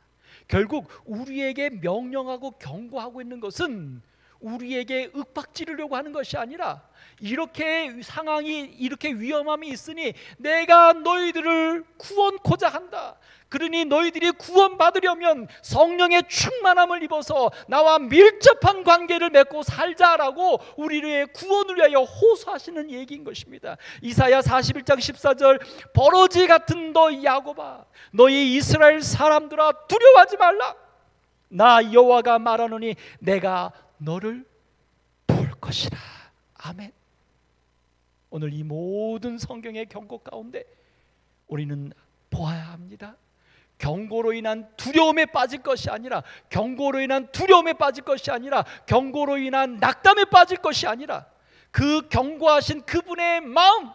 결국 우리에게 명령하고 경고하고 있는 것은 우리에게 윽박지르려고 하는 것이 아니라 이렇게 상황이 이렇게 위험함이 있으니 내가 너희들을 구원코자 한다. 그러니 너희들이 구원받으려면 성령의 충만함을 입어서 나와 밀접한 관계를 맺고 살자라고 우리의 구원을 위하여 호소하시는 얘기인 것입니다. 이사야 41장 14절 버러지 같은 너 야곱아 너희 이스라엘 사람들아 두려워하지 말라. 나 여호와가 말하노니 내가 너를 도울 것이라. 아멘. 오늘 이 모든 성경의 경고 가운데 우리는 보아야 합니다. 경고로 인한 두려움에 빠질 것이 아니라 경고로 인한 두려움에 빠질 것이 아니라 경고로 인한 낙담에 빠질 것이 아니라 그 경고하신 그분의 마음,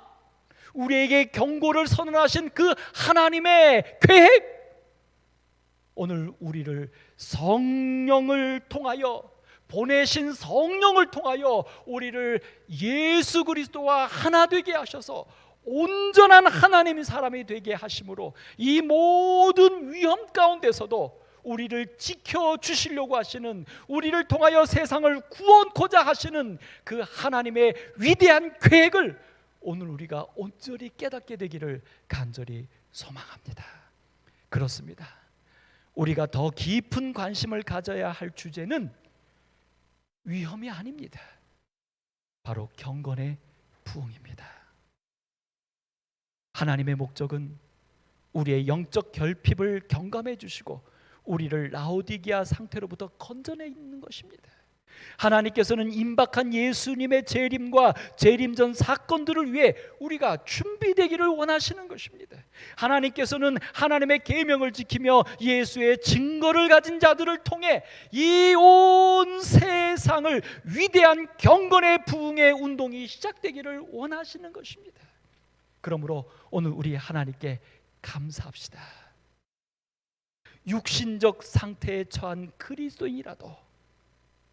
우리에게 경고를 선언하신 그 하나님의 계획, 오늘 우리를 성령을 통하여 보내신 성령을 통하여 우리를 예수 그리스도와 하나 되게 하셔서 온전한 하나님의 사람이 되게 하심으로 이 모든 위험 가운데서도 우리를 지켜주시려고 하시는, 우리를 통하여 세상을 구원코자 하시는 그 하나님의 위대한 계획을 오늘 우리가 온전히 깨닫게 되기를 간절히 소망합니다. 그렇습니다. 우리가 더 깊은 관심을 가져야 할 주제는 위험이 아닙니다. 바로 경건의 부흥입니다. 하나님의 목적은 우리의 영적 결핍을 경감해 주시고 우리를 라오디게아 상태로부터 건져내 있는 것입니다. 하나님께서는 임박한 예수님의 재림과 재림 전 사건들을 위해 우리가 준비되기를 원하시는 것입니다. 하나님께서는 하나님의 계명을 지키며 예수의 증거를 가진 자들을 통해 이 온 세상을 위대한 경건의 부흥의 운동이 시작되기를 원하시는 것입니다. 그러므로 오늘 우리 하나님께 감사합시다. 육신적 상태에 처한 그리스도인이라도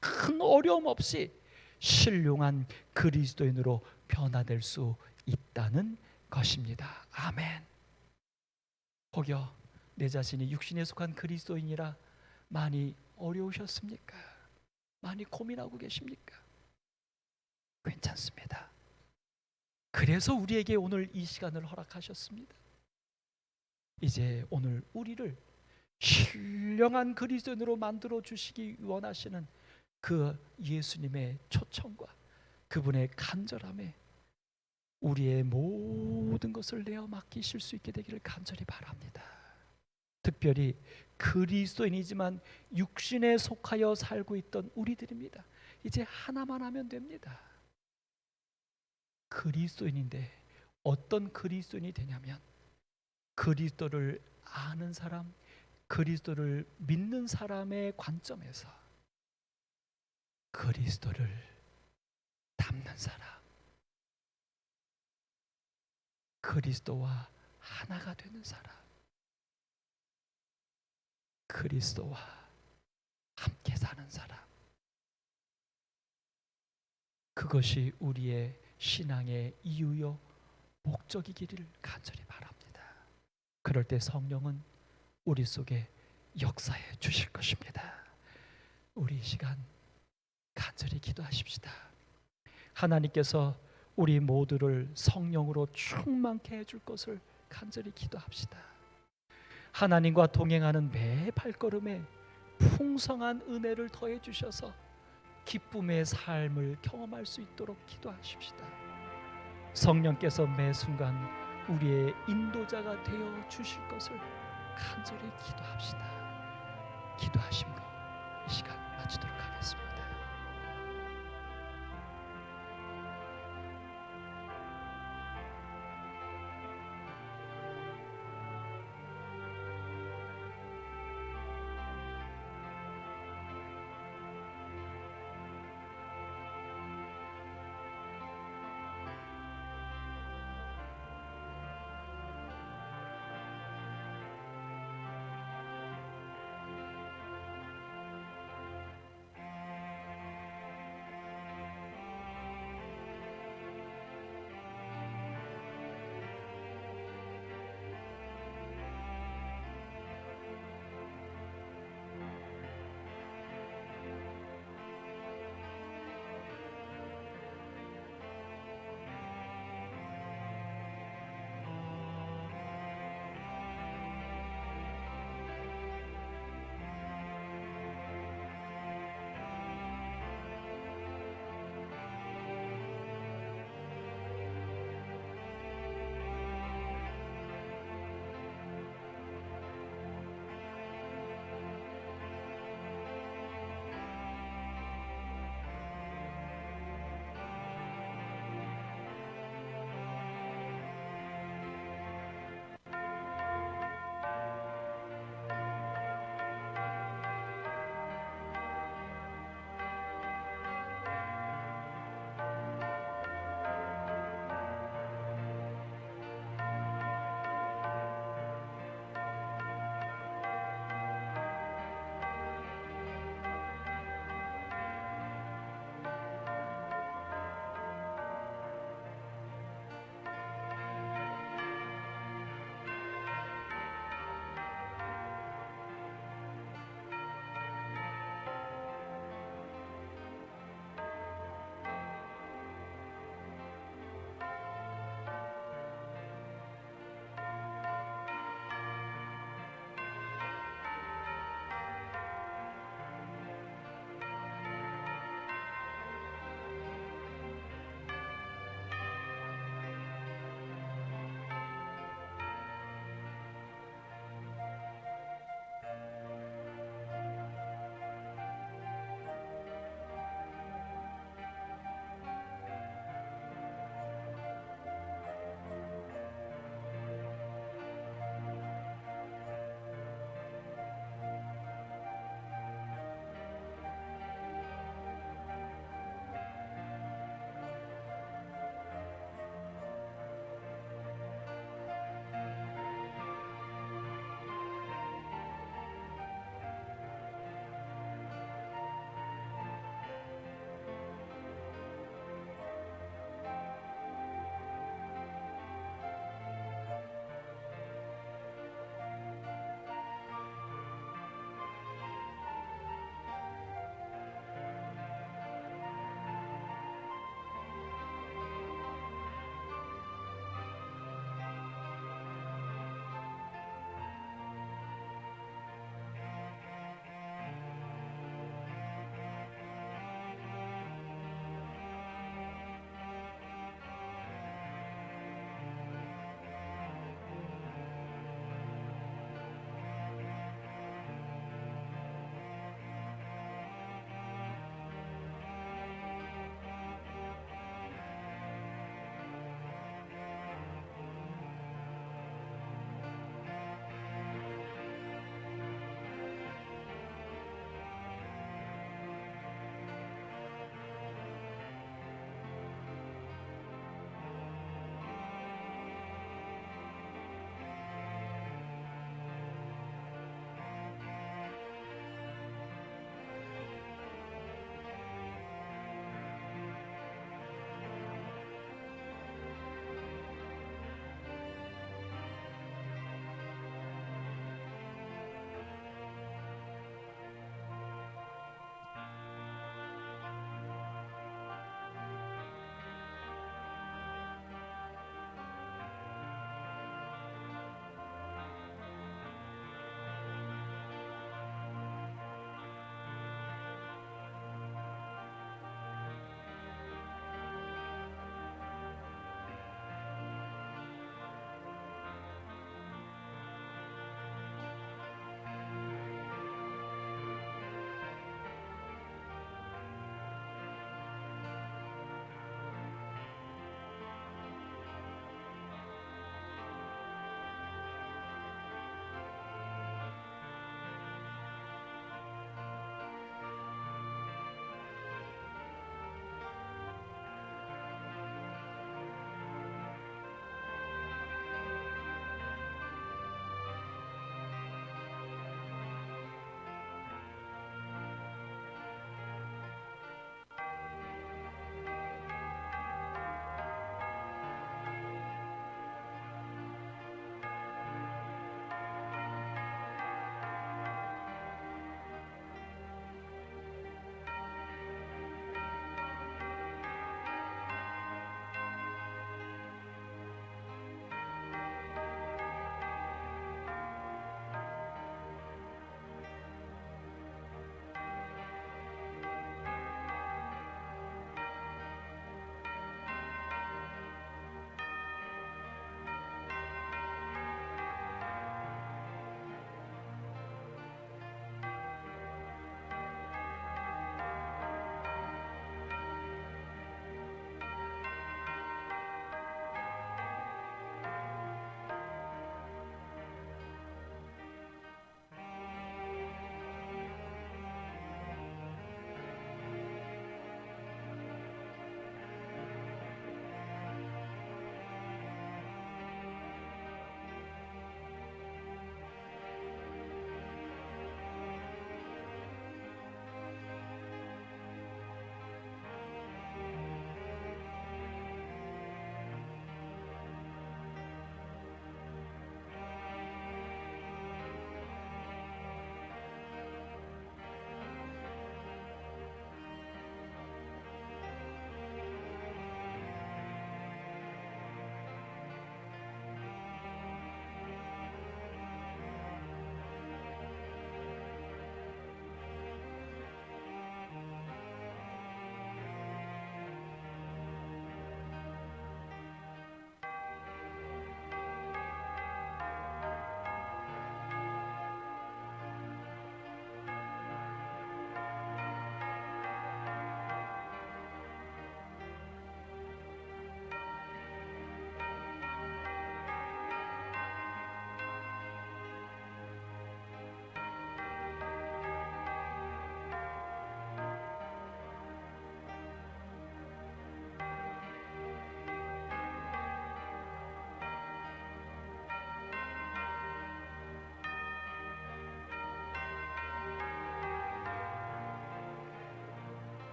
큰 어려움 없이 신령한 그리스도인으로 변화될 수 있다는 것입니다. 아멘. 혹여 내 자신이 육신에 속한 그리스도인이라 많이 어려우셨습니까? 많이 고민하고 계십니까? 괜찮습니다. 그래서 우리에게 오늘 이 시간을 허락하셨습니다. 이제 오늘 우리를 신령한 그리스도인으로 만들어 주시기 원하시는 그 예수님의 초청과 그분의 간절함에 우리의 모든 것을 내어 맡기실 수 있게 되기를 간절히 바랍니다. 특별히 그리스도인이지만 육신에 속하여 살고 있던 우리들입니다. 이제 하나만 하면 됩니다. 그리스도인인데 어떤 그리스도인이 되냐면 그리스도를 아는 사람, 그리스도를 믿는 사람의 관점에서 그리스도를 닮는 사람, 그리스도와 하나가 되는 사람, 그리스도와 함께 사는 사람, 그것이 우리의 신앙의 이유요 목적이기를 간절히 바랍니다. 그럴 때 성령은 우리 속에 역사해 주실 것입니다. 우리 이 시간 간절히 기도하십시다. 하나님께서 우리 모두를 성령으로 충만케 해줄 것을 간절히 기도합시다. 하나님과 동행하는 매 발걸음에 풍성한 은혜를 더해 주셔서 기쁨의 삶을 경험할 수 있도록 기도하십시다. 성령께서 매 순간 우리의 인도자가 되어 주실 것을 간절히 기도합시다. 기도하심으로 이 시간 마치도록 하겠습니다.